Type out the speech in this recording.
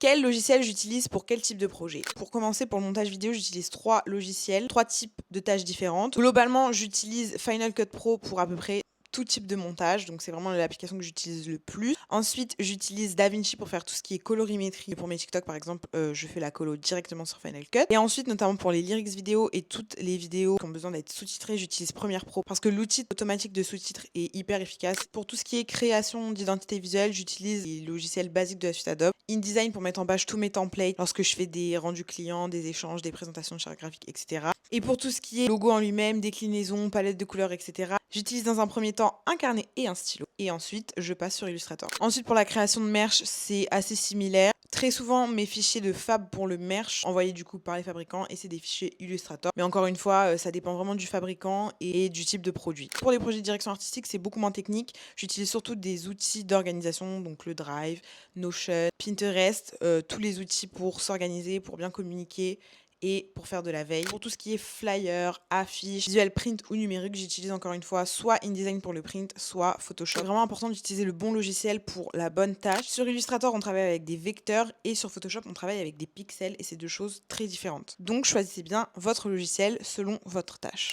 Quel logiciel j'utilise pour quel type de projet? Pour commencer, pour le montage vidéo, j'utilise 3 logiciels, 3 types de tâches différentes. Globalement, j'utilise Final Cut Pro pour à peu près tout type de montage, donc c'est vraiment l'application que j'utilise le plus. Ensuite, j'utilise DaVinci pour faire tout ce qui est colorimétrie. Pour mes TikTok, par exemple, je fais la colo directement sur Final Cut. Et ensuite, notamment pour les lyrics vidéo et toutes les vidéos qui ont besoin d'être sous-titrées, j'utilise Premiere Pro parce que l'outil automatique de sous-titres est hyper efficace. Pour tout ce qui est création d'identité visuelle, j'utilise les logiciels basiques de la suite Adobe. InDesign pour mettre en page tous mes templates lorsque je fais des rendus clients, des échanges, des présentations de chartes graphiques, etc. Et pour tout ce qui est logo en lui-même, déclinaison, palette de couleurs, etc., j'utilise dans un premier temps un carnet et un stylo. Et ensuite, je passe sur Illustrator. Ensuite, pour la création de merch, c'est assez similaire. Très souvent, mes fichiers de fab pour le merch, envoyés du coup par les fabricants, et c'est des fichiers Illustrator. Mais encore une fois, ça dépend vraiment du fabricant et du type de produit. Pour les projets de direction artistique, c'est beaucoup moins technique. J'utilise surtout des outils d'organisation, donc le Drive, Notion, Pinterest, tous les outils pour s'organiser, pour bien communiquer et pour faire de la veille. Pour tout ce qui est flyer, affiches, visuel print ou numérique, j'utilise encore une fois soit InDesign pour le print, soit Photoshop. C'est vraiment important d'utiliser le bon logiciel pour la bonne tâche. Sur Illustrator, on travaille avec des vecteurs et sur Photoshop, on travaille avec des pixels et c'est deux choses très différentes. Donc choisissez bien votre logiciel selon votre tâche.